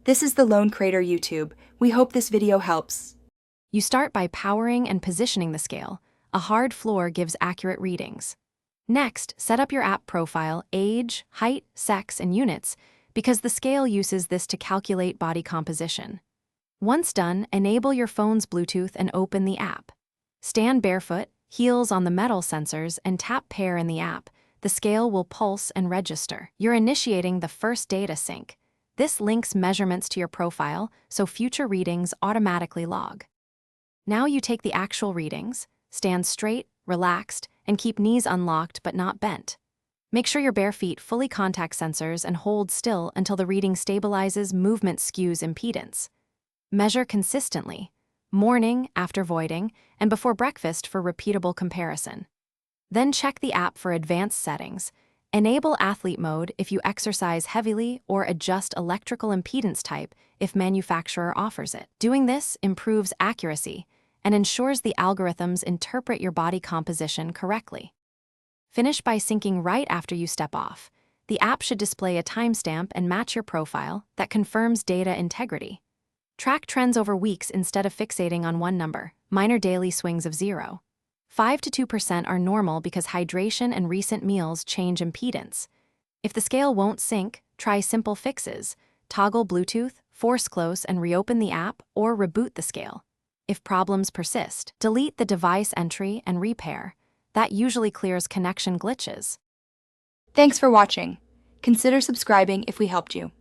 This is the Lone Crater YouTube. We hope this video helps. You start by powering and positioning the scale. A hard floor gives accurate readings. Next, set up your app profile, age, height, sex, and units, because the scale uses this to calculate body composition. Once done, enable your phone's Bluetooth and open the app. Stand barefoot, heels on the metal sensors, and tap pair in the app. The scale will pulse and register. You're initiating the first data sync. This links measurements to your profile, so future readings automatically log. Now you take the actual readings, stand straight, relaxed, and keep knees unlocked but not bent. Make sure your bare feet fully contact sensors and hold still until the reading stabilizes movement skews impedance. Measure consistently, morning, after voiding, and before breakfast for repeatable comparison. Then check the app for advanced settings. Enable athlete mode if you exercise heavily or adjust electrical impedance type if manufacturer offers it. Doing this improves accuracy and ensures the algorithms interpret your body composition correctly. Finish by syncing right after you step off. The app should display a timestamp and match your profile that confirms data integrity. Track trends over weeks instead of fixating on one number, minor daily swings of 0. 5 to 2% are normal because hydration and recent meals change impedance. If the scale won't sync, try simple fixes. Toggle Bluetooth, force close and reopen the app, or reboot the scale. If problems persist, delete the device entry and repair. That usually clears connection glitches. Thanks for watching. Consider subscribing if we helped you.